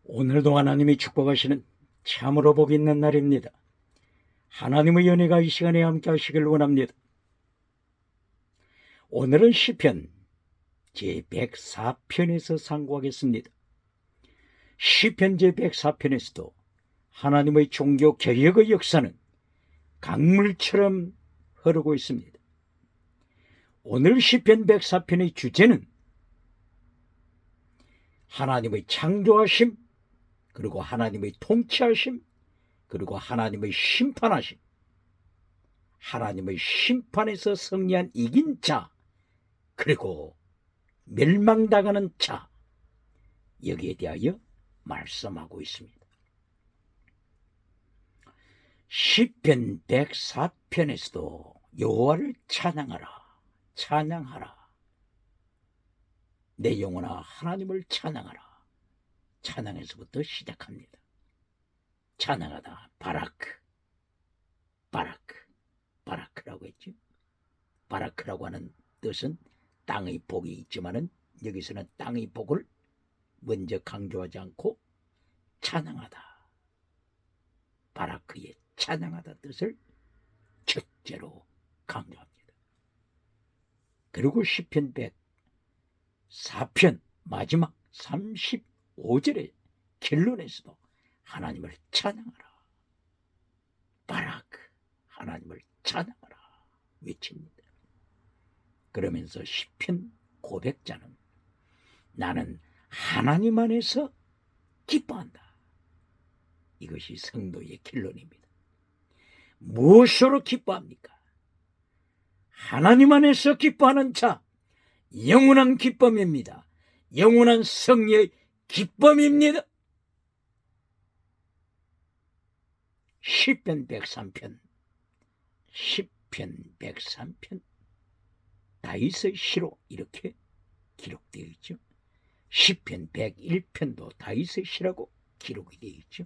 오늘도 하나님이 축복하시는 참으로 복 있는 날입니다. 하나님의 은혜가 이 시간에 함께 하시길 원합니다. 오늘은 시편 제104편에서 상고하겠습니다. 시편 제104편에서도 하나님의 종교 개혁의 역사는 강물처럼 흐르고 있습니다. 오늘 시편 104편의 주제는 하나님의 창조하심, 그리고 하나님의 통치하심, 그리고 하나님의 심판하심, 하나님의 심판에서 승리한 이긴 자, 그리고 멸망당하는 자, 여기에 대하여 말씀하고 있습니다. 시편 104편에서도 여호와를 찬양하라, 찬양하라. 내 영혼아 하나님을 찬양하라. 찬양에서부터 시작합니다. 찬양하다. 바라크, 바라크라고 했죠. 바라크라고 하는 뜻은 땅의 복이 있지만은 여기서는 땅의 복을 먼저 강조하지 않고 찬양하다. 바라크의 찬양하다 뜻을 첫째로 강조합니다. 그리고 시편 104편 마지막 35절의 결론에서도 하나님을 찬양하라. 바라크, 하나님을 찬양하라 외칩니다. 그러면서 시편 고백자는 나는 하나님 안에서 기뻐한다. 이것이 성도의 결론입니다. 무엇으로 기뻐합니까? 하나님 안에서 기뻐하는 자, 영원한 기쁨입니다. 영원한 승리의 기쁨입니다. 시편 103편 다윗의 시로 이렇게 기록되어 있죠. 시편 101편도 다윗의 시라고 기록이 되어 있죠.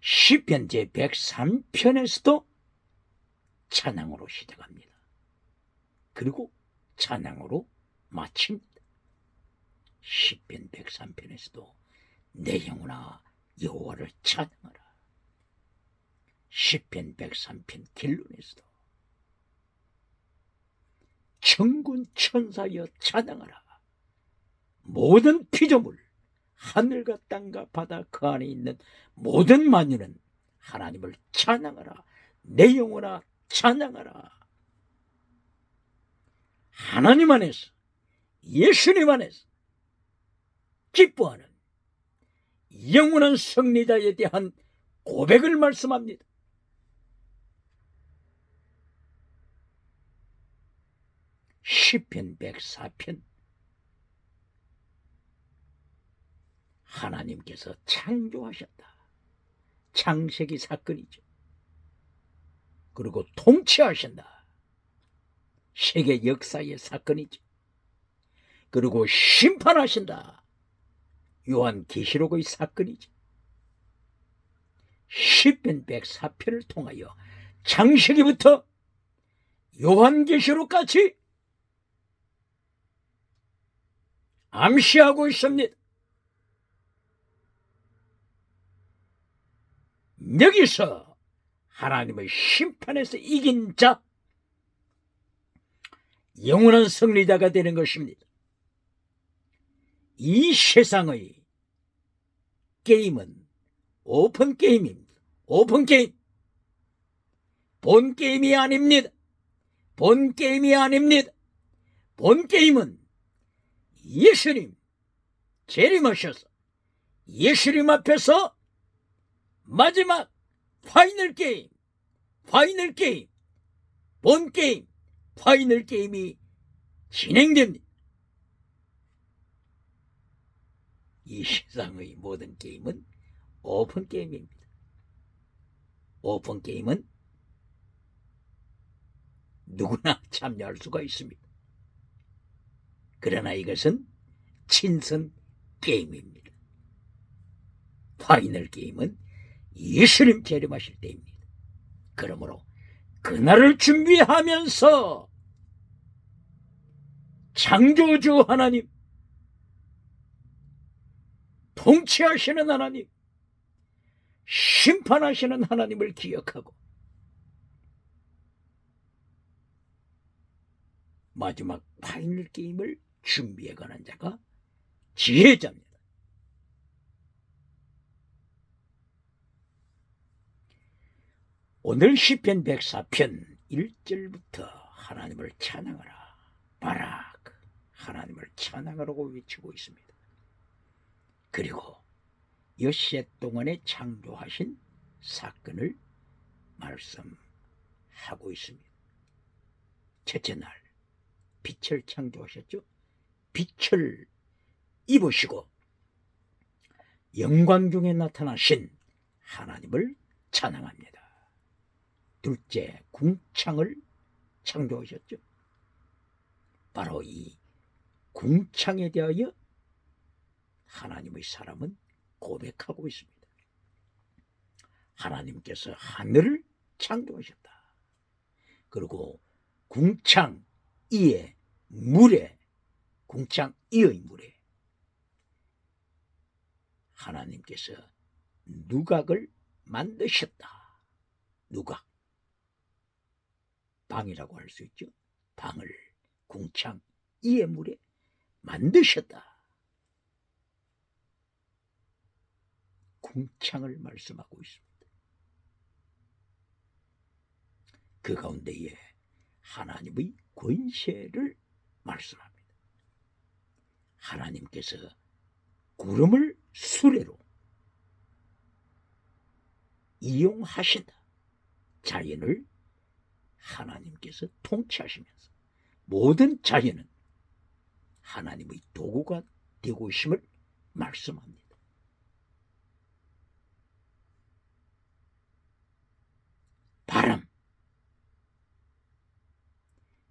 시편 제103편에서도 찬양으로 시작합니다. 그리고 찬양으로 마칩니다. 시편 103편에서도 내 영혼아 여호와를 찬양하라. 시편 103편 결론에서도 천군 천사여 찬양하라. 모든 피조물, 하늘과 땅과 바다 그 안에 있는 모든 만유는 하나님을 찬양하라. 내 영혼아 찬양하라. 하나님 안에서, 예수님 안에서 기뻐하는 영원한 승리자에 대한 고백을 말씀합니다. 시편 104편 하나님께서 창조하셨다. 창세기 사건이죠. 그리고 통치하신다. 세계 역사의 사건이죠. 그리고 심판하신다. 요한계시록의 사건이죠. 시편 104편을 통하여 창세기부터 요한계시록까지 암시하고 있습니다. 여기서 하나님의 심판에서 이긴 자, 영원한 승리자가 되는 것입니다. 이 세상의 게임은 오픈 게임입니다. 오픈 게임. 본 게임이 아닙니다. 본 게임이 아닙니다. 본 게임은 예수님 재림하셔서 예수님 앞에서 마지막 파이널 게임, 본 게임, 파이널 게임이 진행됩니다. 이 세상의 모든 게임은 오픈 게임입니다. 오픈 게임은 누구나 참여할 수가 있습니다. 그러나 이것은 친선 게임입니다. 파이널 게임은 예수님 재림하실 때입니다. 그러므로 그날을 준비하면서 창조주 하나님, 통치하시는 하나님, 심판하시는 하나님을 기억하고 마지막 파이널 게임을 준비해가는 자가 지혜자입니다. 오늘 시편 104편 1절부터 하나님을 찬양하라, 바락, 하나님을 찬양하라고 외치고 있습니다. 그리고 엿새 동안에 창조하신 사건을 말씀하고 있습니다. 첫째 날 빛을 창조하셨죠. 빛을 입으시고 영광 중에 나타나신 하나님을 찬양합니다. 둘째, 궁창을 창조하셨죠. 바로 이 궁창에 대하여 하나님의 사람은 고백하고 있습니다. 하나님께서 하늘을 창조하셨다. 그리고 궁창 이의 물에, 궁창 이의 물에 하나님께서 누각을 만드셨다. 누각, 방이라고 할 수 있죠. 방을 궁창 이의 물에 만드셨다. 궁창을 말씀하고 있습니다. 그 가운데에 하나님의 권세를 말씀합니다. 하나님께서 구름을 수레로 이용하신다. 자연을 하나님께서 통치하시면서 모든 자연은 하나님의 도구가 되고 있음을 말씀합니다.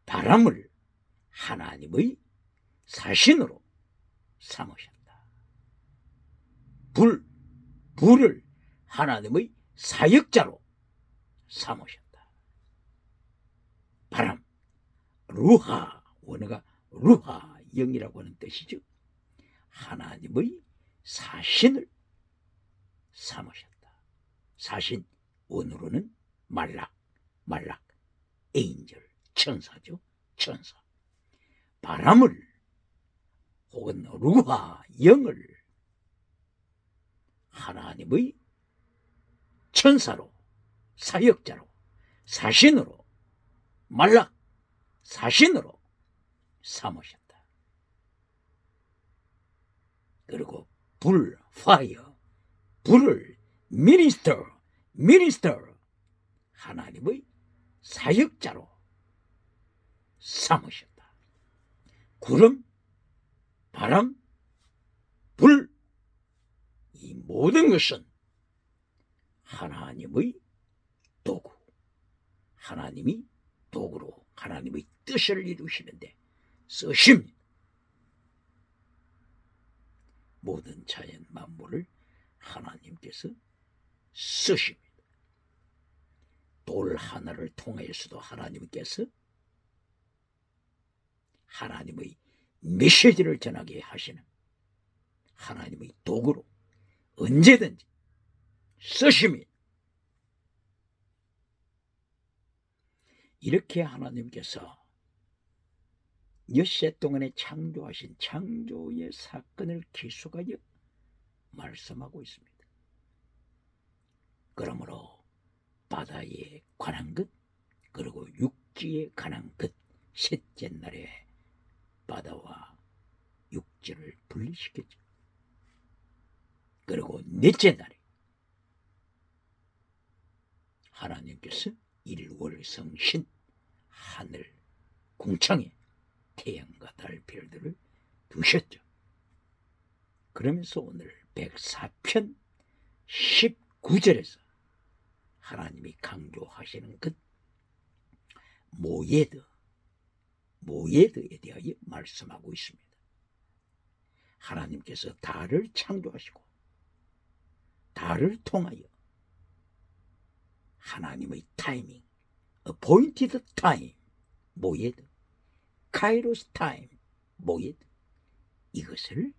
바람을 하나님의 사신으로 삼으셨다. 불을 하나님의 사역자로 삼으셨다. 바람, 루하, 원어가 루하, 영이라고 하는 뜻이죠. 하나님의 사신을 삼으셨다. 사신, 원어로는 말락, 에인절, 천사죠. 천사. 바람을 혹은 루하, 영을 하나님의 천사로, 사역자로, 사신으로, 말락, 사신으로 삼으셨다. 그리고 불, 파이어, 불을 미니스터, 하나님의 사역자로 삼으셨다. 구름, 바람, 불, 이 모든 것은 하나님의 도구, 하나님이 도구로 하나님의 뜻을 이루시는데 쓰십니다. 모든 자연 만물을 하나님께서 쓰십니다. 돌 하나를 통해서도 하나님께서 하나님의 메시지를 전하게 하시는 하나님의 도구로 언제든지 쓰십니다. 이렇게 하나님께서 엿새 동안에 창조하신 창조의 사건을 기록하여 말씀하고 있습니다. 그러므로 바다에 관한 것, 그리고 육지에 관한 것, 셋째 날에 바다와 육지를 분리시켰죠. 그리고 넷째 날에 하나님께서 일월성신 하늘 궁창에 태양과 달 별들을 두셨죠. 그러면서 오늘 104편 19절에서 하나님이 강조하시는 것 모예드에 대하여 말씀하고 있습니다. 하나님께서 달을 창조하시고 달을 통하여 하나님의 타이밍, appointed time, 모예드, 카이로스 타임, 모예드, 이것을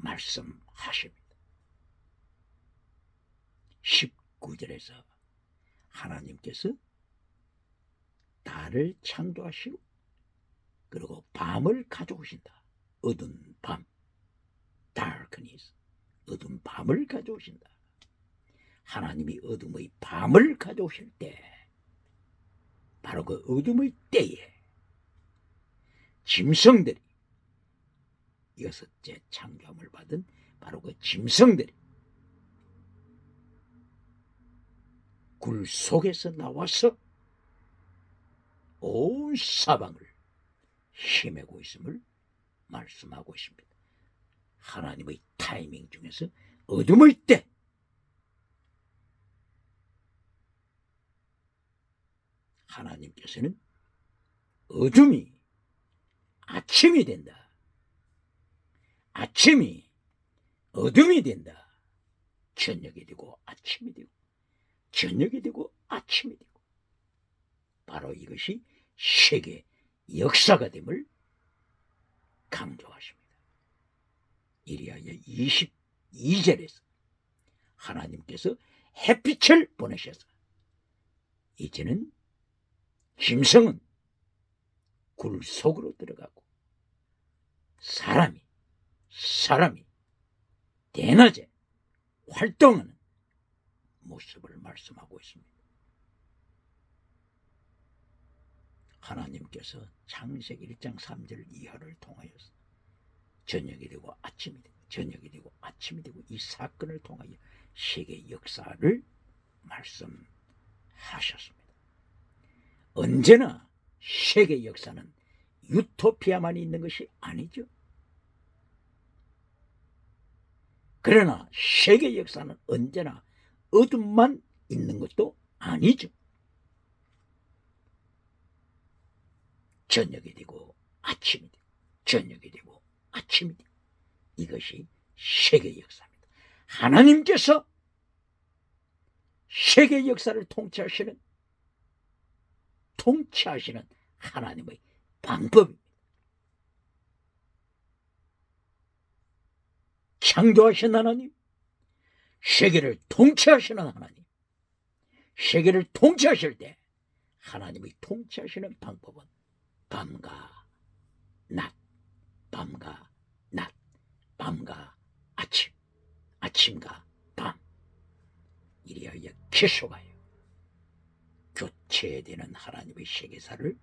말씀하십니다. 19절에서 하나님께서 달을 창조하시고 그리고 밤을 가져오신다. 어두운 밤, darkness, 어두운 밤을 가져오신다. 하나님이 어둠의 밤을 가져오실 때 바로 그 어둠의 때에 짐승들이, 여섯째 창조함을 받은 바로 그 짐승들이 굴 속에서 나와서 온 사방을 헤매고 있음을 말씀하고 있습니다. 하나님의 타이밍 중에서 어둠의 때, 하나님께서는 어둠이 아침이 된다. 아침이 어둠이 된다. 저녁이 되고 아침이 되고 저녁이 되고 아침이 되고, 바로 이것이 세계 역사가 됨을 강조하십니다. 이리하여 22절에서 하나님께서 햇빛을 보내셔서 이제는 짐승은 굴 속으로 들어가고 사람이 대낮에 활동하는 모습을 말씀하고 있습니다. 하나님께서 창세기 1장 3절 이하를 통하여서 저녁이 되고 아침이 되고 저녁이 되고 아침이 되고 이 사건을 통하여 세계 역사를 말씀하셨습니다. 언제나 세계 역사는 유토피아만 있는 것이 아니죠. 그러나 세계 역사는 언제나 어둠만 있는 것도 아니죠. 저녁이 되고 아침이 되고 저녁이 되고 아침이 되고, 이것이 세계 역사입니다. 하나님께서 세계 역사를 통치하시는 하나님의 방법입니다. 창조하신 하나님, 세계를 통치하시는 하나님, 세계를 통치하실 때 하나님의 통치하시는 방법은 밤과 낮, 밤과 낮, 밤과 아침, 아침과 밤, 이리하여 계속하여 교체되는 하나님의 세계사를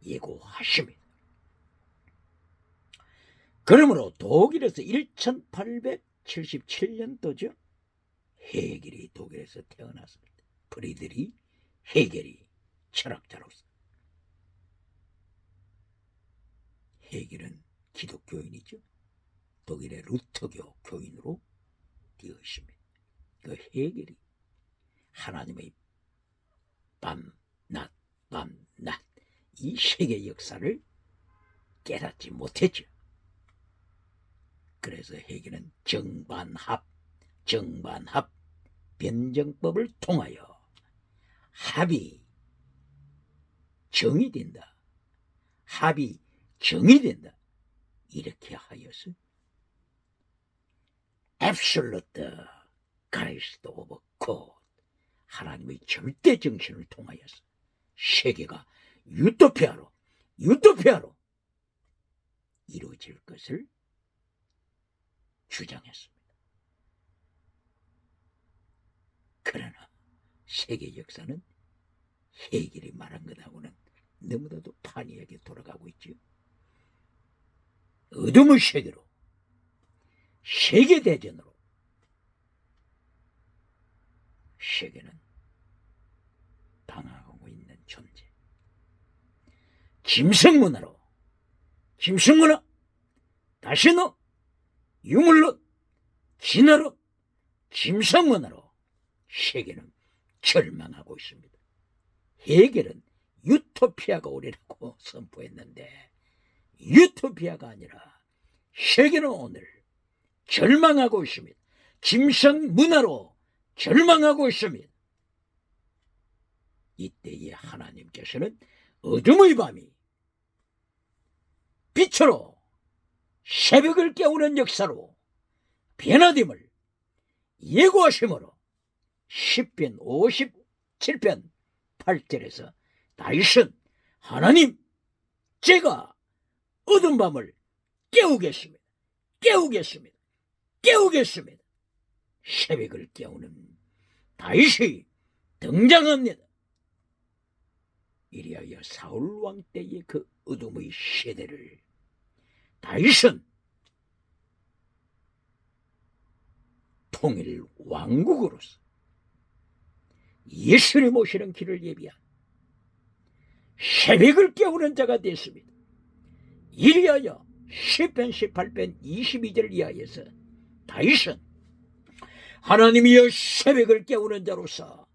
예고하십니다. 그러므로 독일에서 1877년도죠. 헤겔이 독일에서 태어났습니다. 프리드리 헤겔이 철학자로서. 헤겔은 기독교인이죠. 독일의 루터교 교인으로 되어 있습니다. 그 헤겔이 하나님의 밤, 낮, 이 세계 역사를 깨닫지 못했죠. 그래서 헤겔은 정반합 변정법을 통하여 합이 정이 된다. 합이 정이 된다. 이렇게 하여서 Absolute Christ of God, 하나님의 절대 정신을 통하여서 세계가 유토피아로 이루어질 것을 주장했습니다. 그러나 세계 역사는 헤겔이 말한 것하고는 너무나도 판이하게 돌아가고 있죠. 어둠의 세계로, 세계대전으로 세계는 방황하고 있는 존재. 짐승문화로, 다시는 유물론, 진화론, 짐승문화로 세계는 절망하고 있습니다. 헤겔은 유토피아가 오리라고 선포했는데 유토피아가 아니라 세계는 오늘 절망하고 있습니다. 짐승 문화로 절망하고 있습니다. 이때에 하나님께서는 어둠의 밤이 빛으로 새벽을 깨우는 역사로 변화됨을 예고하심으로 시편 57편 8절에서 다윗은 하나님, 제가 어두운 밤을 깨우겠습니다. 새벽을 깨우는 다윗이 등장합니다. 이리하여 사울 왕 때의 그 어둠의 시대를 다윗은 통일 왕국으로서 예수를 모시는 길을 예비한 새벽을 깨우는 자가 됐습니다. 이리하여 시편 18편 22절 이하에서 다윗은 하나님이여 새벽을 깨우는 자로서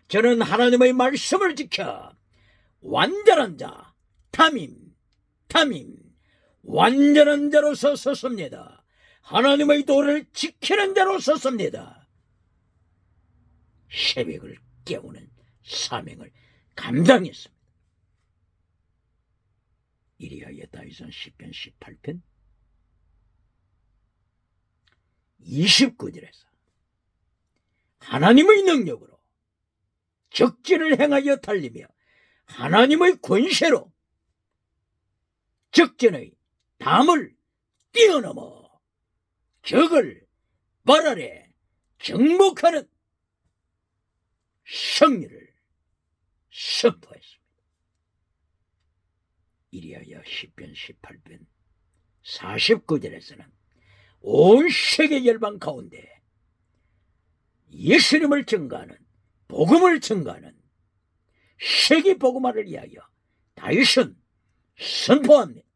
저는 하나님의 말씀을 지켜 완전한 자, 담임 완전한 자로서 섰습니다. 하나님의 도를 지키는 자로 섰습니다. 새벽을 깨우는 사명을 감당했습니다. 이리하여 다윗은 시편 18편 29절에서 하나님의 능력으로 적진을 행하여 달리며 하나님의 권세로 적진의 담을 뛰어넘어 적을 발 아래 정복하는 승리를 선포했습니다. 이리하여 시편 18편 49절에서는 온 세계 열방 가운데 예수님을 증거하는 복음을 증거하는 세계 복음화를 위하여 다윗은 선포합니다.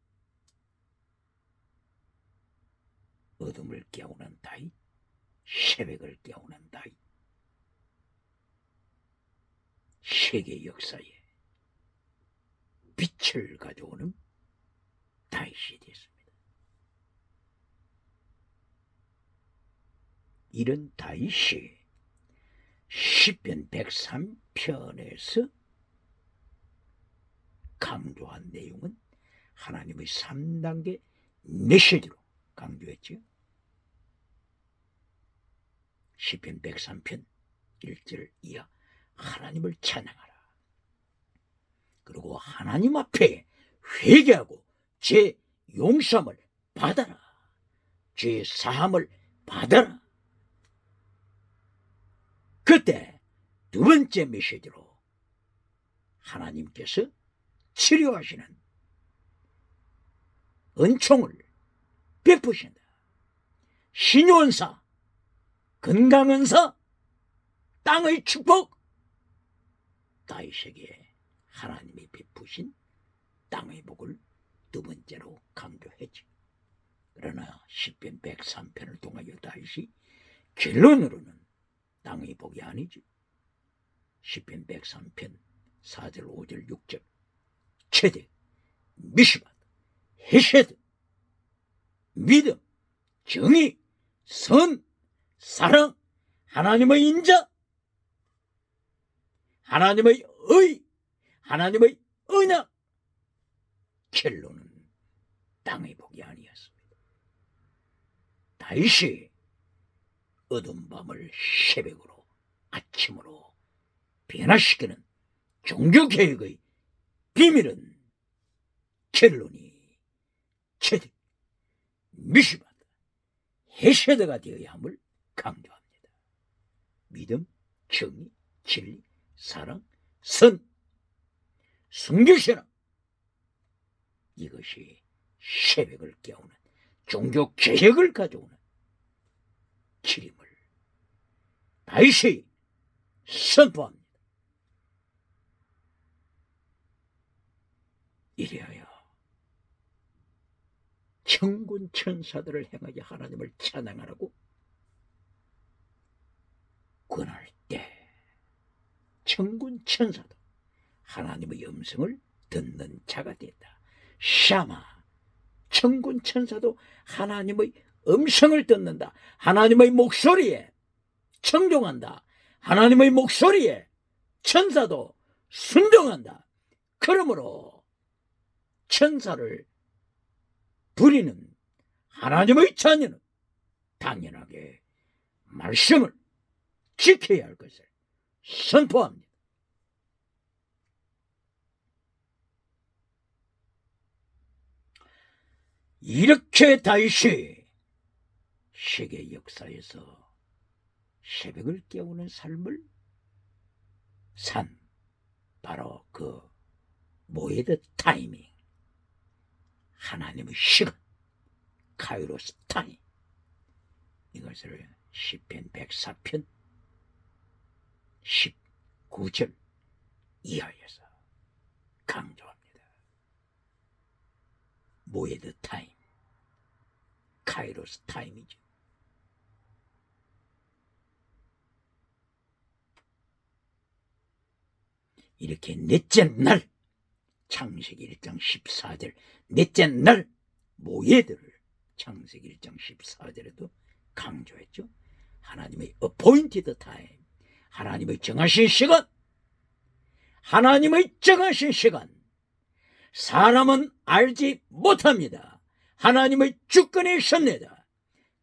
어둠을 깨우는 다윗, 새벽을 깨우는 다윗, 세계 역사에 빛을 가져오는 다윗이 됐습니다. 이런 다윗이 시편 103편에서 강조한 내용은 하나님의 3단계 메시지로 강조했죠. 시편 103편 1절 이하 하나님을 찬양하라. 그리고 하나님 앞에 회개하고 죄 용서함을 받아라. 죄 사함을 받아라. 그때 두 번째 메시지로 하나님께서 치료하시는 은총을 베푸신다. 신유은사, 건강은사, 땅의 축복, 다윗에게 하나님이 베푸신 땅의 복을 두 번째로 강조했지. 그러나 시편 103편을 통하여 다윗이 결론으로는 땅의 복이 아니지. 시편 103편 4절 5절 6절 체득, 미시밭, 헤세드, 믿음, 정의, 선, 사랑, 하나님의 인자, 하나님의 의, 하나님의 언약. 결론은 땅의 복이 아니었습니다. 다윗이 어두운 밤을 새벽으로, 아침으로 변화시키는 종교개혁의 비밀은 결론이 체득, 미시밭, 헤세드가 되어야 함을 강조합니다. 믿음, 정의, 진리, 사랑, 선, 순교신앙, 이것이 새벽을 깨우는 종교개혁을 가져오는 길임을 다윗이 선포합니다. 이리하여 천군 천사들을 행하여 하나님을 찬양하라고 권할 때 천군 천사도 하나님의 음성을 듣는 자가 된다. 샤마, 천군 천사도 하나님의 음성을 듣는다. 하나님의 목소리에 청종한다. 하나님의 목소리에 천사도 순종한다. 그러므로 천사를 부리는 하나님의 자녀는 당연하게 말씀을 지켜야 할 것을 선포합니다. 이렇게 다윗이 세계 역사에서 새벽을 깨우는 삶을 산 바로 그 모에드 타이밍, 하나님의 시간, 카이로스 타임, 이것을 시편 104편 19절 이하에서 강조합니다. 모에드 타임, 카이로스 타임이죠. 이렇게 넷째 날, 창세기 1장 14절 넷째 날 모예드를 창세기 1장 14절에도 강조했죠. 하나님의 appointed time, 하나님의 정하신 시간, 하나님의 정하신 시간, 사람은 알지 못합니다. 하나님의 주권에 있습니다.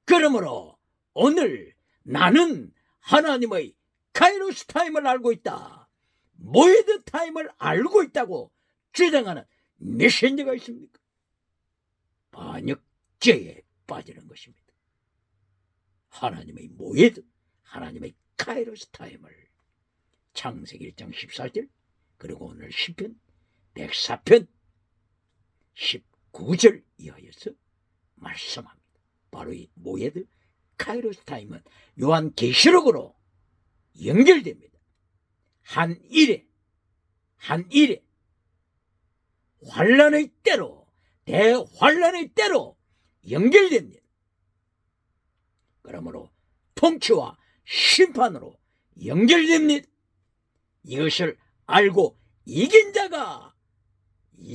그러므로 오늘 나는 하나님의 카이로스 타임을 알고 있다, 모에드 타임을 알고 있다고 주장하는 메신저가 있습니까? 반역죄에 빠지는 것입니다. 하나님의 모에드, 하나님의 카이로스 타임을 창세기 1장 14절 그리고 오늘 시편 104편 19절 이하에서 말씀합니다. 바로 이 모에드 카이로스 타임은 요한계시록으로 연결됩니다. 한 일에 환란의 때로, 대환란의 때로 연결됩니다. 그러므로 통치와 심판으로 연결됩니다. 이것을 알고 이긴 자가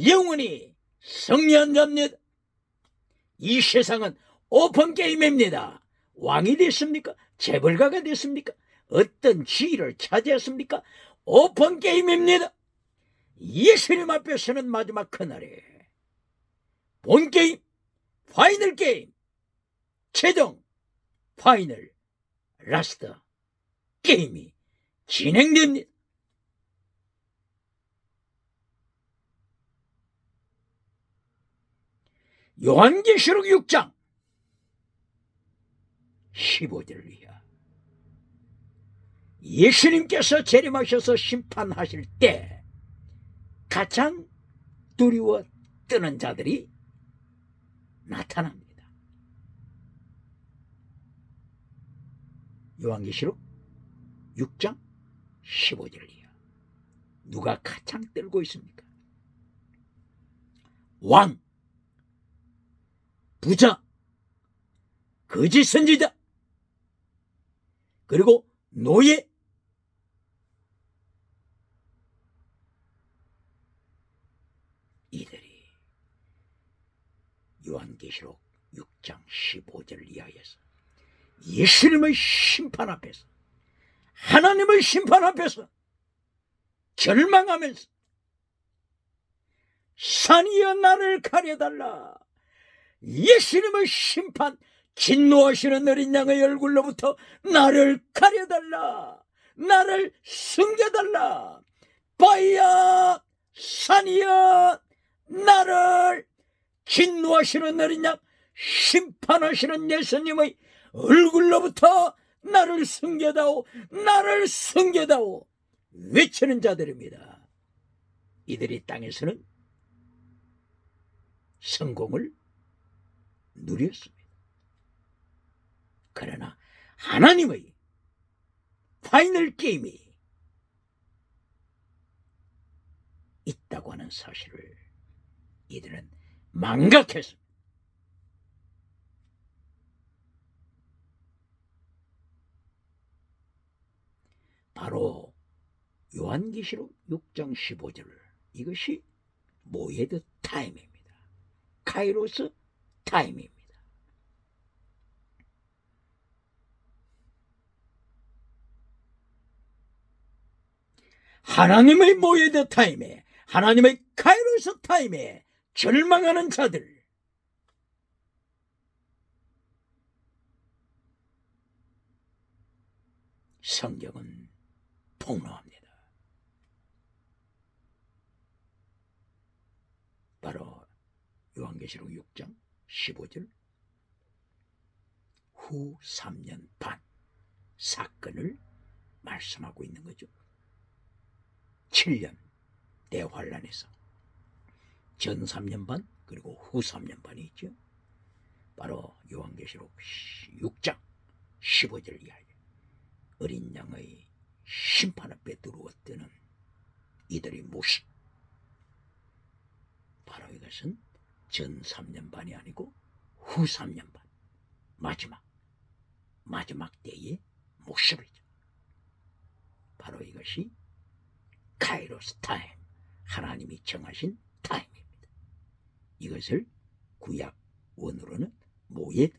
영원히 승리한 자입니다. 이 세상은 오픈 게임입니다. 왕이 됐습니까? 재벌가가 됐습니까? 어떤 지위를 차지했습니까? 오픈 게임입니다. 예수님 앞에서는 마지막 그날에 본 게임, 파이널 게임, 최종 파이널 라스트 게임이 진행됩니다. 요한계시록 6장 15절 이하, 예수님께서 재림하셔서 심판하실 때 가장 두려워 뜨는 자들이 나타납니다. 요한계시록 6장 15절 이하, 누가 가장 떨고 있습니까? 왕, 부자, 거짓 선지자, 그리고 노예, 이들이 요한계시록 6장 15절 이하에서 예수님의 심판 앞에서, 하나님의 심판 앞에서 절망하면서 산이여 나를 가려달라, 예수님의 심판, 진노하시는 어린 양의 얼굴로부터 나를 가려달라, 나를 숨겨달라, 바이야 산이여 나를, 진노하시는 어린 양, 심판하시는 예수님의 얼굴로부터 나를 숨겨다오, 나를 숨겨다오 외치는 자들입니다. 이들이 땅에서는 성공을 누렸습니다. 그러나 하나님의 파이널 게임이 있다고 하는 사실을 이들은 망각했습니다. 바로 요한계시록 6장 15절, 이것이 모에드 타임입니다. 카이로스 타임입니다. 하나님의 모에드 타임에, 하나님의 카이로스 타임에 절망하는 자들, 성경은 폭로합니다. 바로 요한계시록 6장 15절 후 3년 반 사건을 말씀하고 있는 거죠. 7년 대환란에서 전 3년 반 그리고 후 3년 반이 있죠. 바로 요한계시록 6장 15절 이하에 어린 양의 심판 앞에 들어왔다는 이들의 모습, 바로 이것은 전 3년 반이 아니고 후 3년 반, 마지막 때의 모습이죠. 바로 이것이 카이로스 타임, 하나님이 정하신 타임입니다. 이것을 구약 원어로는 모에드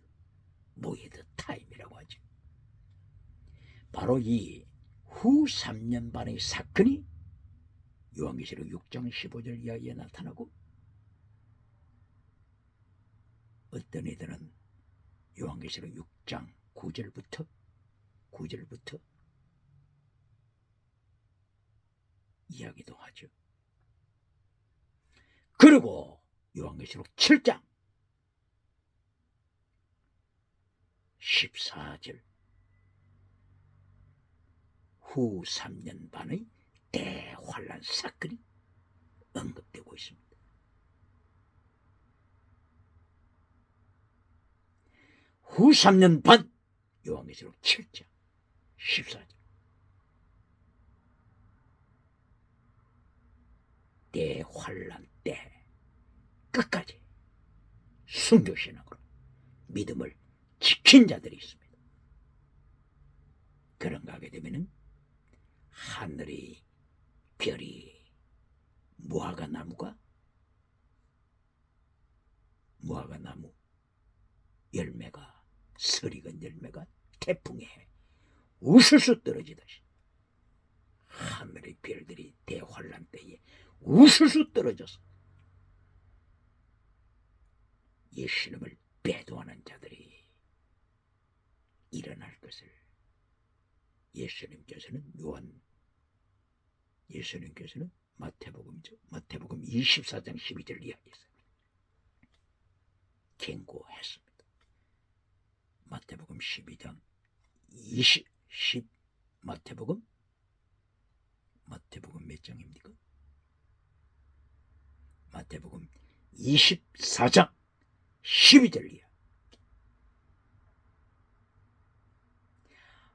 타임이라고 하죠. 바로 이 후 3년 반의 사건이 요한계시록 6장 15절 이하에 나타나고, 어떤 이들은 요한계시록 6장 9절부터 이야기도 하죠. 그리고 요한계시록 7장 14절 후 3년 반의 대환란 사건이 언급되고 있습니다. 후 3년 반 요한계시록 7장 14절 대환란 때 끝까지 순교신앙으로 믿음을 지킨 자들이 있습니다. 그런가 하게 되면은 하늘의 별이 무화과나무 열매가, 설익은 열매가 태풍에 우수수 떨어지듯이 하늘의 별들이 대환란 때에 우수수 떨어져서 예수님을 배도하는 자들이 일어날 것을 예수님께서는 마태복음 24장 12절 이하에서 경고했습니다. 마태복음 12장 마태복음 몇 장입니까? 마태복음 24장 12절 이하.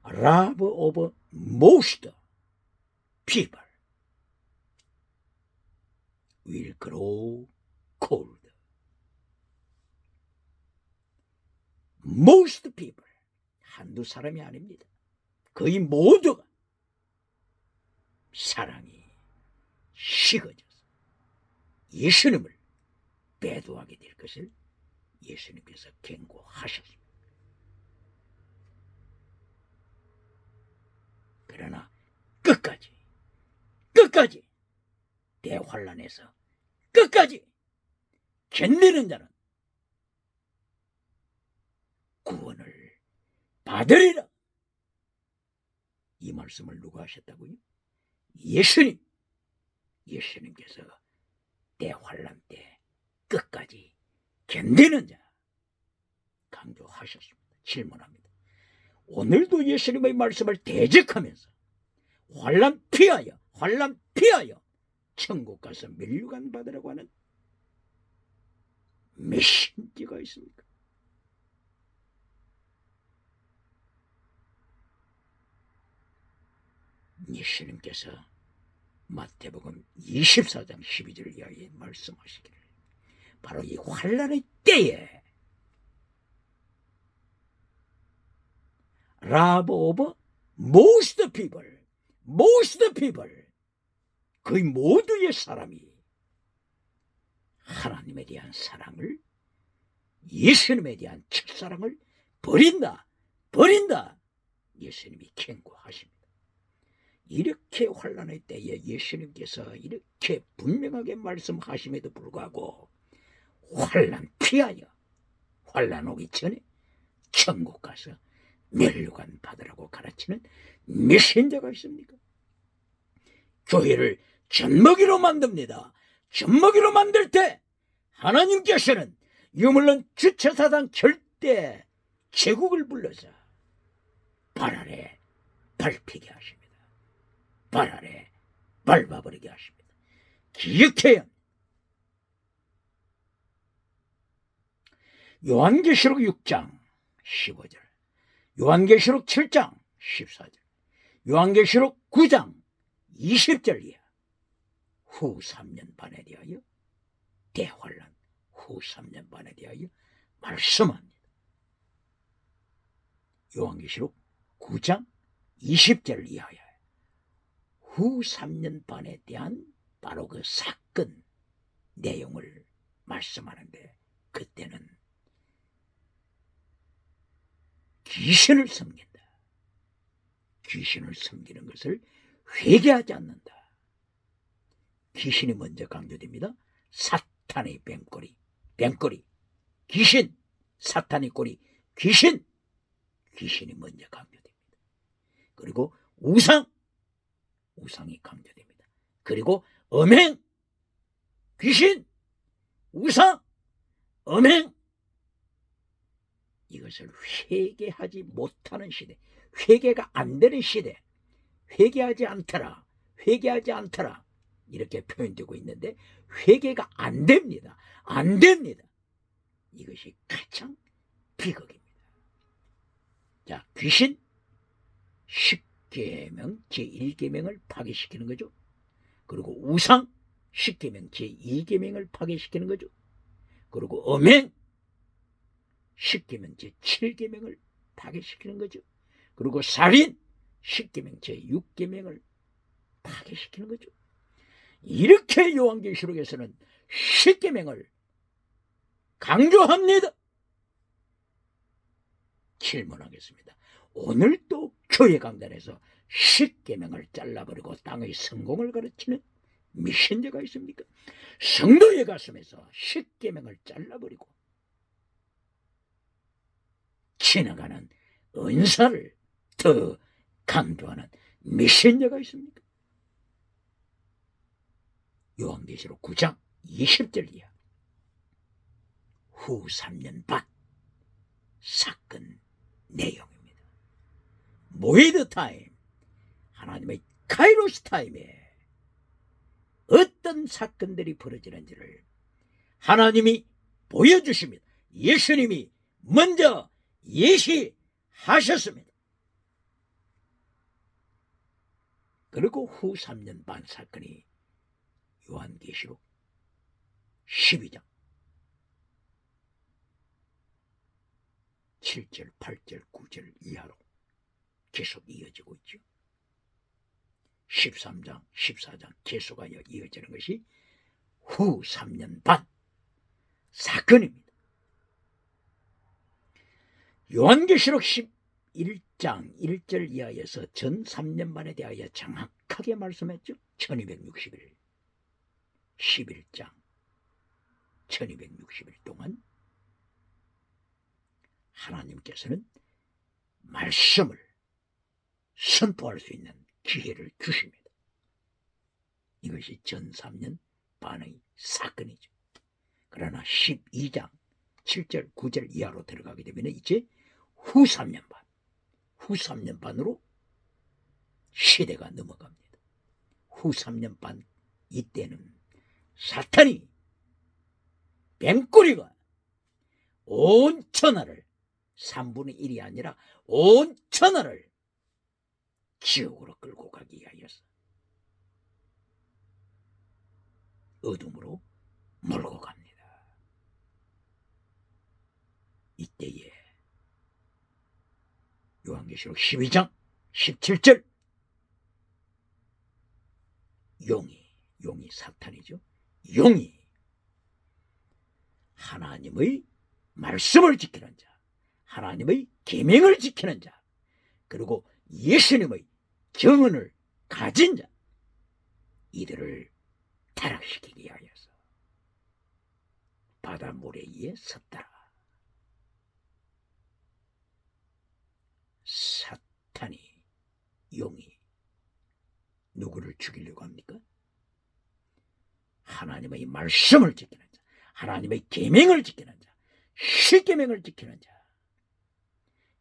Love of most people will grow cold. Most people, 한두 사람이 아닙니다. 거의 모두가 사랑이 식어져서 예수님을 배도하게 될 것을 예수님께서 경고하셨습니다. 그러나 끝까지 대환란에서 끝까지 견디는 자는 구원을 받으리라. 이 말씀을 누가 하셨다고요? 예수님께서 대환란 때 끝까지 견디는 자 강조하셨습니다. 질문합니다. 오늘도 예수님의 말씀을 대적하면서 환란 피하여 천국 가서 면류관 받으라고 하는 몇 신지가 있습니까? 예수님께서 마태복음 24장 12절 이하에 말씀하시기를 바로 이 환란의 때에 Love of most people, 거의 모두의 사람이 하나님에 대한 사랑을, 예수님에 대한 첫사랑을 버린다. 예수님이 경고하십니다. 이렇게 환란의 때에 예수님께서 이렇게 분명하게 말씀하심에도 불구하고 환란 피하여, 환란 오기 전에 천국 가서 면류관 받으라고 가르치는 메신저가 있습니까? 교회를 젖먹이로 만듭니다. 젖먹이로 만들 때 하나님께서는 유물론 주체사상 절대 제국을 불러서 발 아래 밟히게 하십니다. 발 아래 밟아버리게 하십니다. 기억해야 합니다. 요한계시록 6장 15절, 요한계시록 7장 14절, 요한계시록 9장 20절 이하 후 3년 반에 대하여, 대환란 후 3년 반에 대하여 말씀합니다. 요한계시록 9장 20절 이하에 후 3년 반에 대한 바로 그 사건 내용을 말씀하는데, 그때는 귀신을 섬긴다. 귀신을 섬기는 것을 회개하지 않는다. 귀신이 먼저 강조됩니다. 사탄의 뱀꼬리, 귀신, 사탄의 꼬리, 귀신이 먼저 강조됩니다. 그리고 우상이 강조됩니다. 그리고 음행, 귀신, 우상, 음행, 이것을 회개하지 못하는 시대, 회개가 안 되는 시대, 회개하지 않더라 이렇게 표현되고 있는데, 회개가 안 됩니다. 이것이 가장 비극입니다. 자, 귀신 10계명 제1계명을 파괴시키는 거죠. 그리고 우상 10계명 제2계명을 파괴시키는 거죠. 그리고 음행 10계명 제7계명을 파괴시키는 거죠. 그리고 살인 10계명 제6계명을 파괴시키는 거죠. 이렇게 요한계시록에서는 10계명을 강조합니다. 질문하겠습니다. 오늘 또 교회 강단에서 10계명을 잘라버리고 땅의 성공을 가르치는 미신자가 있습니까? 성도의 가슴에서 10계명을 잘라버리고 지나가는 은사를 더 강조하는 미신자가 있습니까? 요한계시록 9장 20절 이하 후 3년 반 사건 내용입니다. 모이드 타임, 하나님의 카이로스 타임에 어떤 사건들이 벌어지는지를 하나님이 보여주십니다. 예수님이 먼저 예시하셨습니다. 그리고 후 3년 반 사건이 요한계시록 12장 7절, 8절, 9절 이하로 계속 이어지고 있죠. 13장, 14장 계속하여 이어지는 것이 후 3년 반 사건입니다. 요한계시록 11장 1절 이하에서 전 3년 반에 대하여 정확하게 말씀했죠. 1260일 11장 1260일 동안 하나님께서는 말씀을 선포할 수 있는 기회를 주십니다. 이것이 전 3년 반의 사건이죠. 그러나 12장 7절 9절 이하로 들어가게 되면 이제 후 3년 반으로 시대가 넘어갑니다. 후 3년 반 이때는 사탄이 뱀꼬리가 온 천하를 3분의 1이 아니라 온 천하를 지옥으로 끌고 가기 위하여서 어둠으로 몰고 갑니다. 이때에 요한계시록 12장 17절 용이 사탄이죠. 용이 하나님의 말씀을 지키는 자, 하나님의 계명을 지키는 자, 그리고 예수님의 경언을 가진 자, 이들을 타락시키기 위하여서 바다 모래 위에 섰더라. 죽이려고 합니까? 하나님의 말씀을 지키는 자, 하나님의 계명을 지키는 자, 십계명을 지키는 자,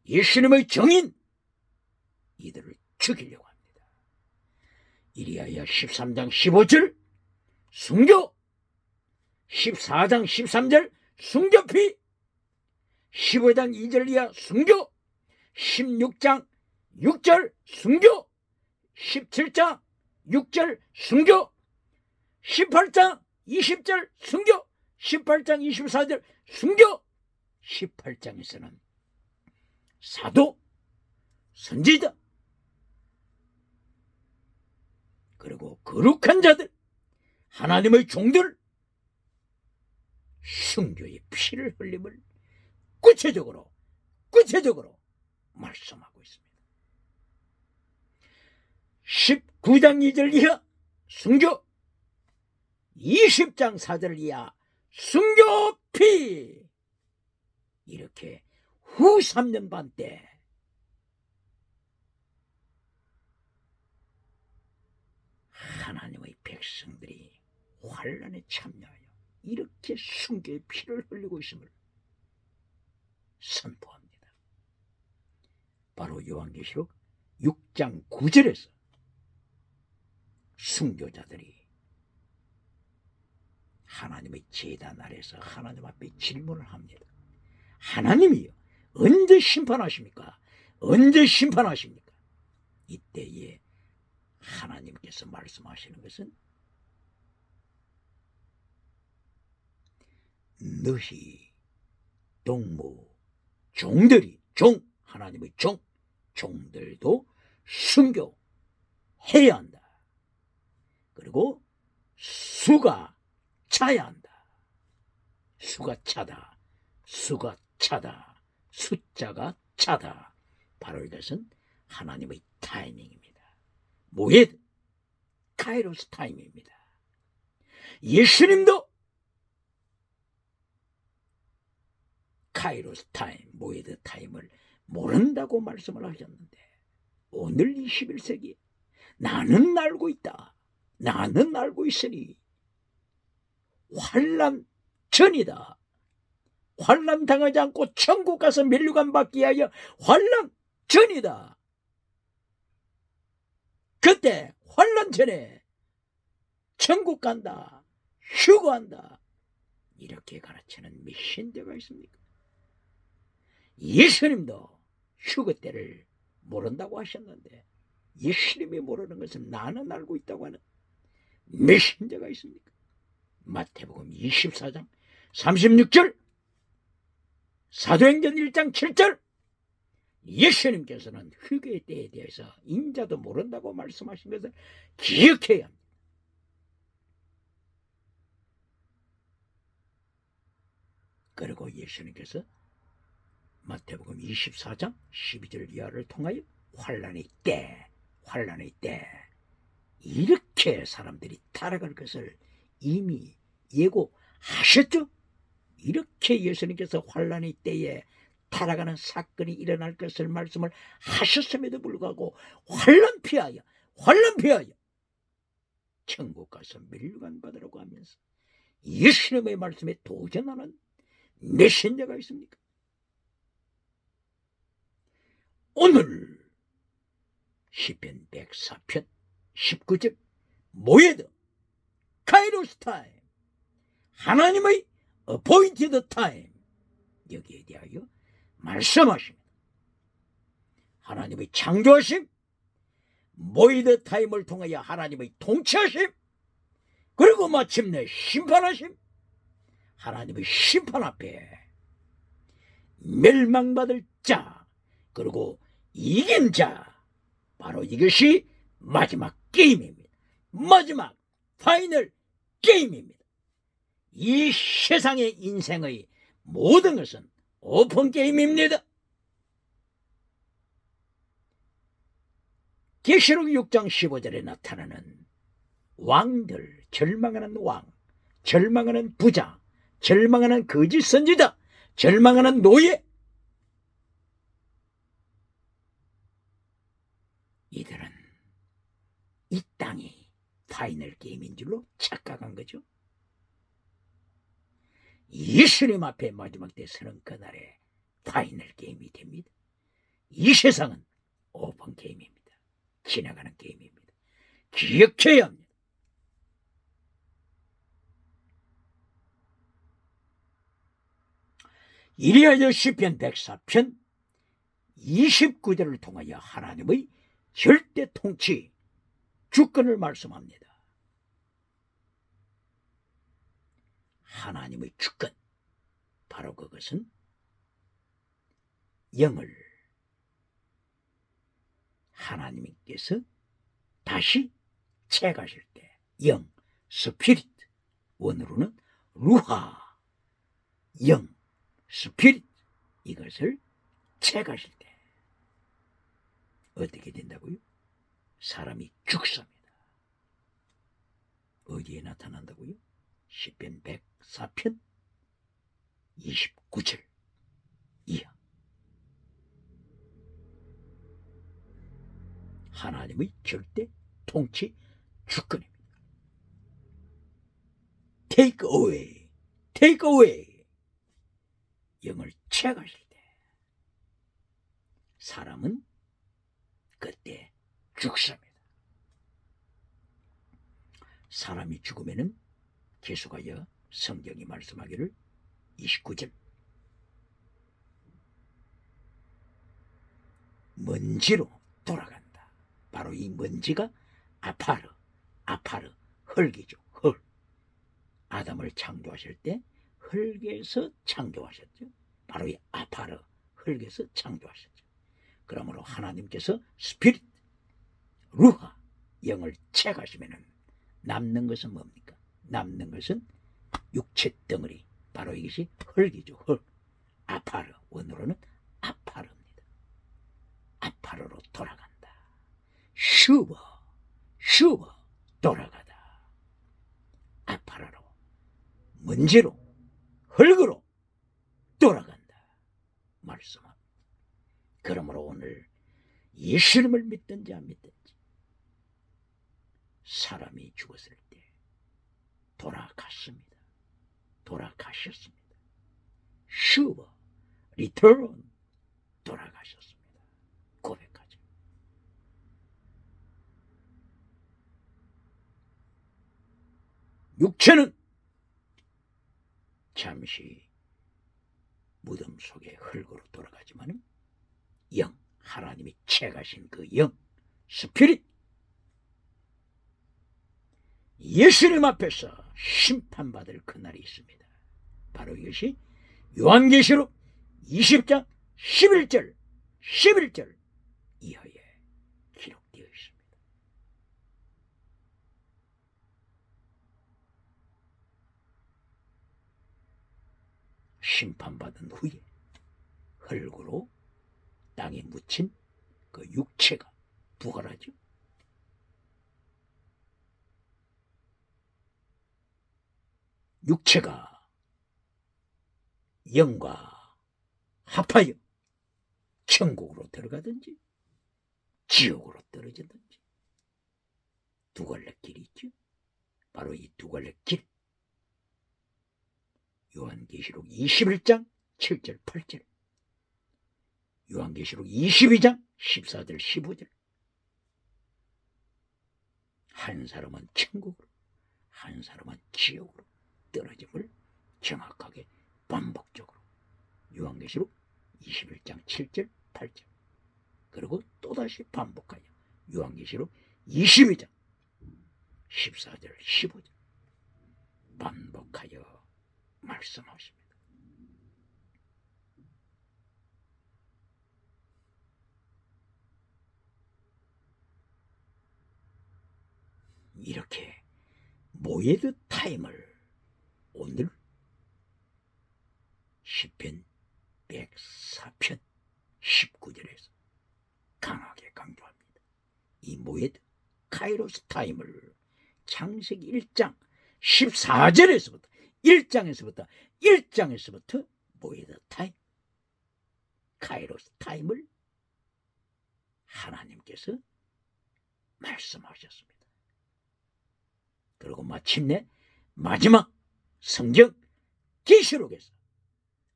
예수님의 정인, 이들을 죽이려고 합니다. 이리하여 13장 15절 순교, 14장 13절 순교피, 15장 2절 이하 순교, 16장 6절 순교, 17장 6절 순교, 18장 20절 순교, 18장 24절 순교, 18장에서는 사도, 선지자, 그리고 거룩한 자들, 하나님의 종들, 순교의 피를 흘림을 구체적으로 말씀하고 있습니다. 19장 2절 이하 순교, 20장 4절 이하 순교피, 이렇게 후 3년 반 때 하나님의 백성들이 환난에 참여하여 이렇게 순교의 피를 흘리고 있음을 선포합니다. 바로 요한계시록 6장 9절에서 순교자들이 하나님의 제단 아래서 하나님 앞에 질문을 합니다. 하나님이요, 언제 심판하십니까? 언제 심판하십니까? 이때에 하나님께서 말씀하시는 것은 너희 동무 종들이, 하나님의 종들도 순교해야 한다. 그리고 수가 차야 한다. 수가 차다. 숫자가 차다. 바로 이것은 하나님의 타이밍입니다. 모에드, 카이로스 타임입니다. 예수님도 카이로스 타임, 모에드 타임을 모른다고 말씀을 하셨는데, 오늘 21세기 나는 알고 있다. 나는 알고 있으니 환난 전이다. 환난 당하지 않고 천국 가서 면류관 받기 위하여 환난 전이다. 그때 환난 전에 천국 간다, 휴거한다, 이렇게 가르치는 메신저가 있습니까? 예수님도 휴거 때를 모른다고 하셨는데, 예수님이 모르는 것은 나는 알고 있다고 하는 메신저가 있습니까? 마태복음 24장 36절, 사도행전 1장 7절, 예수님께서는 휴거의 때에 대해서 인자도 모른다고 말씀하신 것을 기억해야 합니다. 그리고 예수님께서 마태복음 24장 12절 이하를 통하여 환난의 때 이렇게 사람들이 타락할 것을 이미 예고하셨죠. 이렇게 예수님께서 환난의 때에 타락하는 사건이 일어날 것을 말씀을 하셨음에도 불구하고 환난 피하여 천국 가서 면류관 받으라고 하면서 예수님의 말씀에 도전하는 메신저가 있습니까? 오늘 시편 104편 19절 모에드, 카이로스 타임, 하나님의 어포인티드 타임, 여기에 대하여 말씀하십니다. 하나님의 창조하심, 모에드 타임을 통하여 하나님의 통치하심, 그리고 마침내 심판하심, 하나님의 심판 앞에 멸망받을 자, 그리고 이긴 자, 바로 이것이 마지막 게임입니다. 마지막 파이널 게임입니다. 이 세상의 인생의 모든 것은 오픈 게임입니다. 계시록 6장 15절에 나타나는 왕들, 절망하는 왕, 절망하는 부자, 절망하는 거짓 선지자, 절망하는 노예, 이들은 이 땅이 파이널 게임인 줄로 착각한 거죠. 예수님 앞에 마지막 때 서는 그날에 파이널 게임이 됩니다. 이 세상은 오픈 게임입니다. 지나가는 게임입니다. 기억해야 합니다. 이리하여 시편 104편 29절을 통하여 하나님의 절대 통치 주권을 말씀합니다. 하나님의 주권, 바로 그것은 영을 하나님께서 다시 채가실 때, 영, 스피릿, 원어로는 루하, 영, 스피릿, 이것을 채가실 때 어떻게 된다고요? 사람이 죽습니다. 어디에 나타난다고요? 시편 104편 29절 이하. 하나님의 절대 통치 주권입니다. Take away, take away. 영을 채가실 때 사람은 그때 죽습니다. 사람이 죽으면은 계속하여 성경이 말씀하기를 29절 먼지로 돌아간다. 바로 이 먼지가 아파르, 흙이죠. 흙. 아담을 창조하실 때 흙에서 창조하셨죠. 바로 이 아파르, 흙에서 창조하셨죠. 그러므로 하나님께서 스피릿, 루하, 영을 채가시면은 남는 것은 뭡니까? 남는 것은 육체 덩어리, 바로 이것이 흙이죠. 흙. 아파르, 원어로는 아파르입니다. 아파르로 돌아간다. 슈버 돌아가다. 아파르로, 먼지로, 흙으로 돌아간다 말씀합니다. 그러므로 오늘 예수님을 믿든지 안 믿든지 사람이 죽었을 때 돌아갔습니다. 돌아가셨습니다. 슈버, 리턴, 돌아가셨습니다. 고백하죠. 육체는 잠시 무덤 속에 흙으로 돌아가지만 영, 하나님이 채가신 그 영, 스피릿, 예수님 앞에서 심판받을 그날이 있습니다. 바로 이것이 요한계시록 20장 11절 이하에 기록되어 있습니다. 심판받은 후에 흙으로 땅에 묻힌 그 육체가 부활하죠. 육체가 영과 합하여 천국으로 들어가든지 지옥으로 떨어지든지 두 갈래 길이 있죠. 바로 이 두 갈래 길, 요한계시록 21장 7절 8절, 요한계시록 22장 14절 15절. 한 사람은 천국으로, 한 사람은 지옥으로 떨어짐을 정확하게 반복적으로 요한계시록 21장 7절 8절, 그리고 또다시 반복하여 요한계시록 22장 14절 15절 반복하여 말씀하십니다. 이렇게 모에드 타임을 오늘 시편 104편 19절에서 강하게 강조합니다. 이 모에드 카이로스 타임을 창세기 1장 14절에서부터 1장에서부터 모에드 타임, 카이로스 타임을 하나님께서 말씀하셨습니다. 그리고 마침내 마지막 성경 계시록에서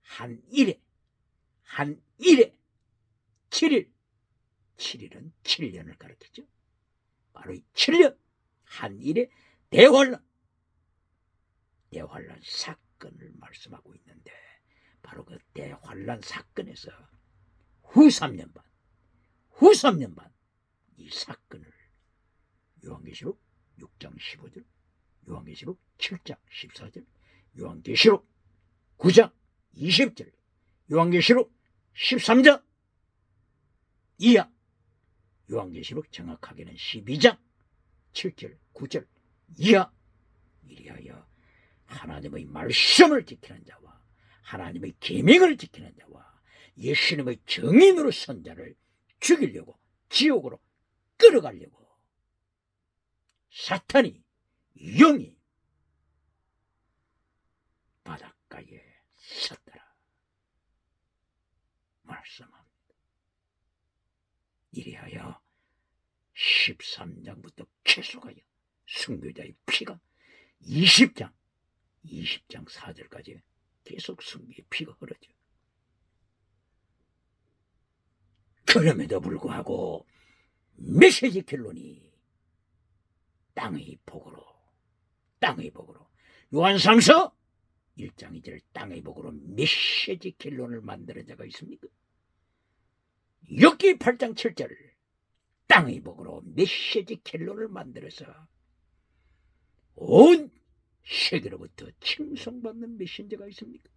한 일에 7일, 7일은 7년을 가리키죠. 바로 이 7년 한 일에 대환란 사건을 말씀하고 있는데, 바로 그 대환란 사건에서 후 3년 반 이 사건을 요한계시록 6장 15절, 요한계시록 7장 14절, 요한계시록 9장 20절, 요한계시록 13장 이하, 요한계시록 정확하게는 12장 7절 9절 이하, 이리하여 하나님의 말씀을 지키는 자와 하나님의 계명을 지키는 자와 예수님의 정인으로 선 자를 죽이려고 지옥으로 끌어가려고 사탄이, 영이 바닷가에 섰더라 말씀합니다. 이리하여 13장부터 계속하여 순교자의 피가 20장 4절까지 계속 순교의 피가 흐르죠. 그럼에도 불구하고 메시지 결론이 땅의 복으로 요한삼서 1장 2절 땅의 복으로 메시지 결론을 만드는 자가 있습니까? 욥기 8장 7절 땅의 복으로 메시지 결론을 만들어서 온 세계로부터 칭송받는 메신저가 있습니까?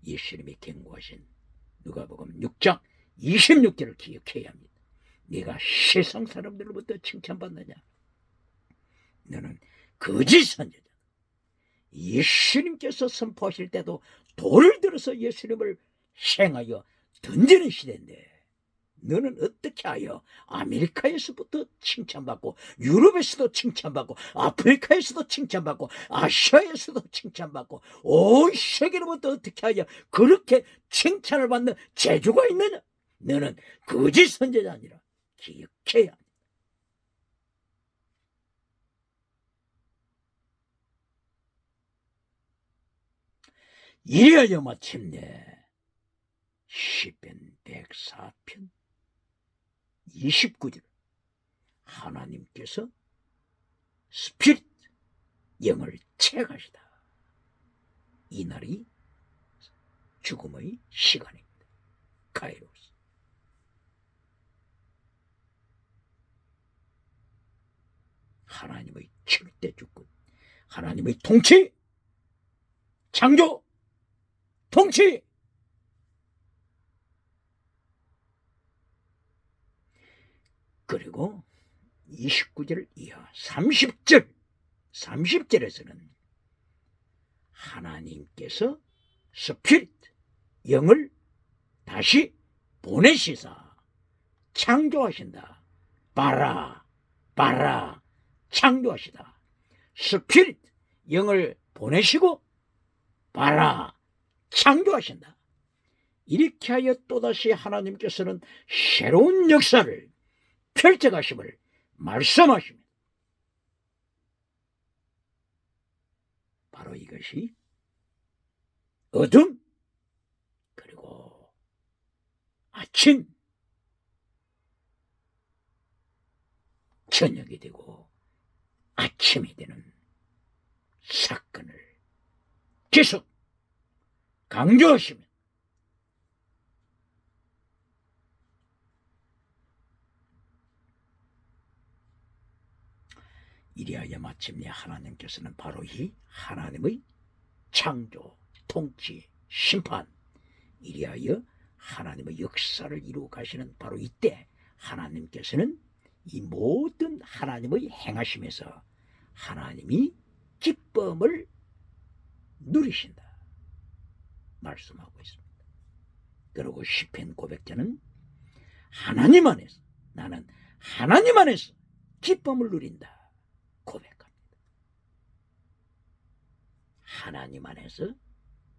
예수님이 경고하신 누가복음 6장 26절을 기억해야 합니다. 네가 세상 사람들로부터 칭찬받느냐? 너는 거짓 선지자. 예수님께서 선포하실 때도 돌을 들어서 예수님을 행하여 던지는 시대인데, 너는 어떻게 하여 아메리카에서부터 칭찬받고 유럽에서도 칭찬받고 아프리카에서도 칭찬받고 아시아에서도 칭찬받고 온 세계로부터 어떻게 하여 그렇게 칭찬을 받는 재주가 있느냐? 너는 거짓 선지자 아니라 기억해야 합니다. 이래야 마침내 시편 104편 29절 하나님께서 스피릿 영을 채가시다. 이날이 죽음의 시간입니다. 카이로스. 하나님의 절대 주권, 하나님의 통치, 창조, 통치. 그리고 29절 이하 30절에서는 하나님께서 스피릿 영을 다시 보내시사 창조하신다. 바라 창조하시다. 스피릿 영을 보내시고 바라 창조하신다. 이렇게 하여 또다시 하나님께서는 새로운 역사를 펼쳐가심을 말씀하십니다. 바로 이것이 어둠 그리고 아침, 저녁이 되고 아침이 되는 사건을 계속 강조하시며, 이리하여 마침내 하나님께서는 바로 이 하나님의 창조, 통치, 심판, 이리하여 하나님의 역사를 이루어 가시는 바로 이때 하나님께서는 이 모든 하나님의 행하심에서 하나님이 기쁨을 누리신다 말씀하고 있습니다. 그리고 시편 고백자는 하나님 안에서, 나는 하나님 안에서 기쁨을 누린다 고백합니다. 하나님 안에서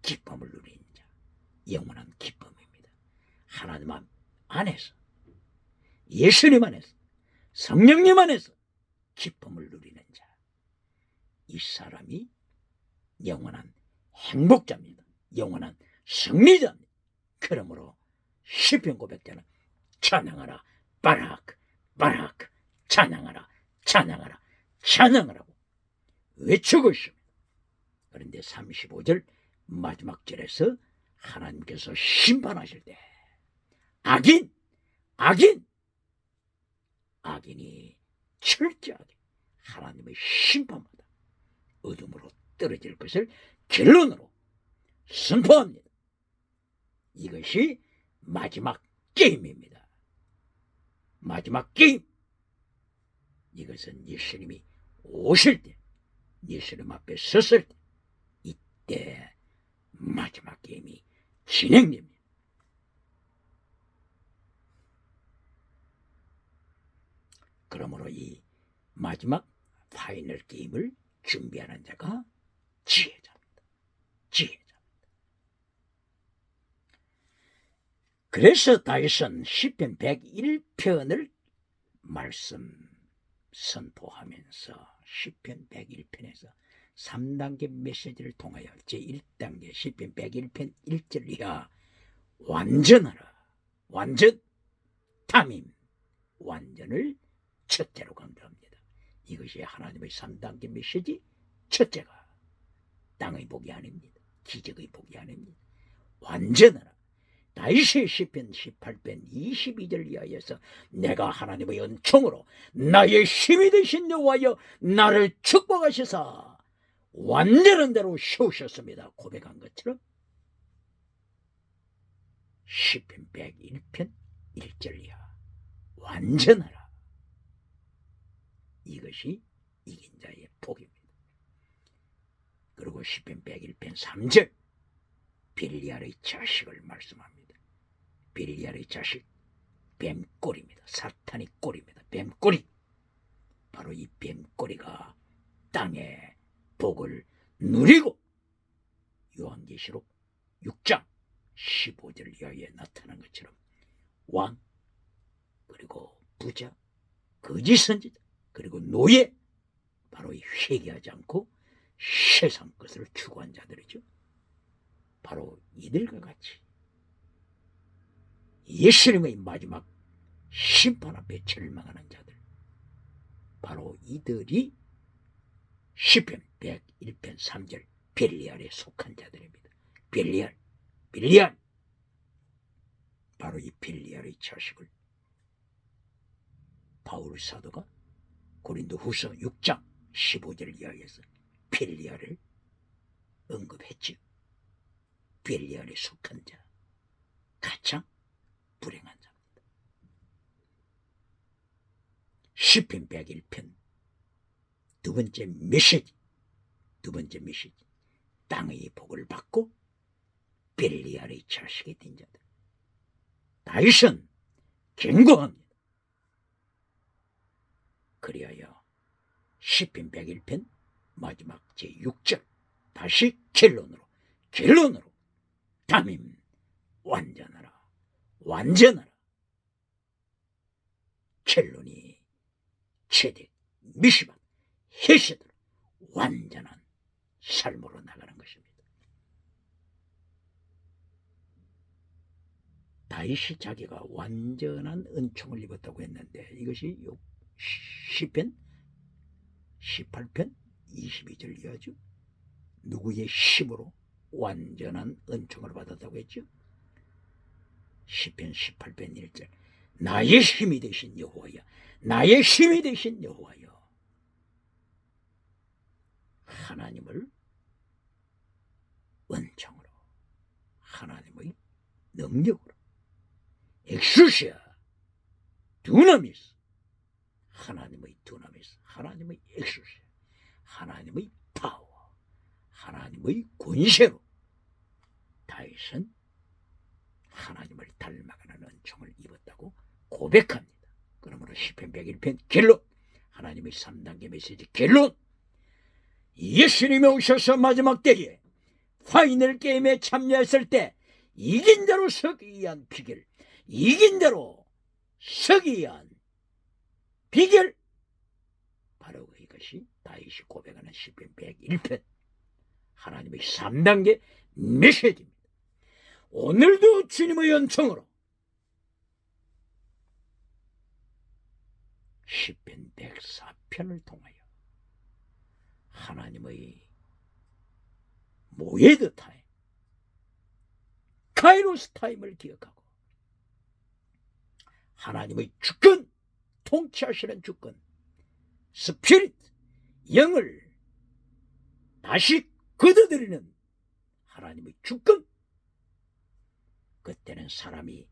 기쁨을 누리는 자, 영원한 기쁨입니다. 하나님 안에서, 예수님 안에서, 성령님 안에서 기쁨을 누리는 자, 이 사람이 영원한 행복자입니다. 영원한 승리자입니다. 그러므로 시편 고백자는 찬양하라 바라크 바라크, 찬양하라 찬양하라 찬양하라고 외치고 있습니다. 그런데 35절 마지막 절에서 하나님께서 심판하실 때 악인이 철저하게 하나님의 심판마다 어둠으로 떨어질 것을 결론으로 선포합니다. 이것이 마지막 게임입니다. 마지막 게임. 이것은 예수님이 오실 때, 예수님 앞에 섰을 때, 이때 마지막 게임이 진행됩니다. 그러므로 이 마지막 파이널 게임을 준비하는 자가 지혜자입니다. 지혜자. 그래서 다윗은 시편 101편을 말씀 선포하면서 시편 101편에서 3단계 메시지를 통하여 제1단계 시편 101편 1절 이하 완전하라, 완전, 탐임, 완전을 첫째로 강조합니다. 이것이 하나님의 3단계 메시지 첫째가 땅의 복이 아닙니다. 기적의 복이 아닙니다. 완전하라. 다윗의 시편 18편 22절 이하에서 내가 하나님의 은총으로 나의 힘이 되신 여호와여 나를 축복하시사 완전한 대로 세우셨습니다 고백한 것처럼 시편 101편 1절 이하 완전하라. 이것이 이긴 자의 복입니다. 그리고 시편 101편 3절 빌리알의 자식을 말씀합니다. 빌리알의 자식 뱀꼬리입니다. 사탄의 꼬리입니다. 뱀꼬리. 바로 이 뱀꼬리가 땅의 복을 누리고 요한계시록 6장 15절 이하에 나타난 것처럼 왕 그리고 부자 거짓 선지자 그리고 노예 바로 이 회개하지 않고 세상 것을 추구한 자들이죠. 바로 이들과 같이 예수님의 마지막 심판 앞에 절망하는 자들 바로 이들이 시편 101편 3절 벨리알에 속한 자들입니다. 벨리알 바로 이 벨리알의 자식을 바울 사도가 고린도 후서 6장 15절 이하에서 벨리알을 언급했죠. 벨리알에 속한 자 가장 불행한 자입니다. 시편 101편 두 번째 메시지 땅의 복을 받고 벨리알의 자식이 된 자들. 다윗은 경고합니다. 그리하여 시편 101편 마지막 제6절 다시 결론으로 담임 완전하라. 결론이 체득 미시밭 헤세드로 완전한 삶으로 나가는 것입니다. 다윗이 자기가 완전한 은총을 입었다고 했는데 이것이 시편 18편 22절 이하죠. 누구의 힘으로 완전한 은총을 받았다고 했죠. 시편 18편 1절 나의 힘이 되신 여호와여 하나님을 은총으로 하나님의 능력으로 엑수시아 두나미스 하나님의 엑수시아 하나님의 파워 하나님의 권세로 다윗은 하나님을 닮아가는 은총을 입었다고 고백합니다. 그러므로 시편 101편 결론 하나님의 3단계 메시지 결론 예수님이 오셔서 마지막 때에 파이널 게임에 참여했을 때 이긴 대로 서기 위한 비결 바로 이것이 것이 다윗이 고백하는 시편 101편 하나님의 3단계 메시지입니다. 오늘도 주님의 연청으로 시편 104편을 통하여 하나님의 모에드 타임, 카이로스 타임을 기억하고 하나님의 주권, 통치하시는 주권, 스피릿, 영을 다시 거둬들이는 하나님의 주권. 그때는 사람이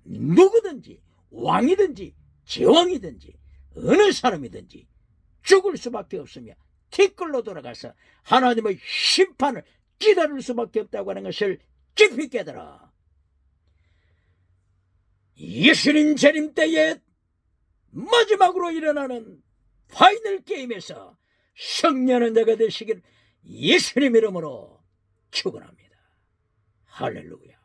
누구든지 왕이든지 제왕이든지 어느 사람이든지 죽을 수밖에 없으며 티끌로 돌아가서 하나님의 심판을 기다릴 수밖에 없다고 하는 것을 깊이 깨달아 예수님 재림 때에 마지막으로 일어나는 파이널 게임에서 승리하는 자가 되시길 예수님 이름으로 축원합니다. 할렐루야.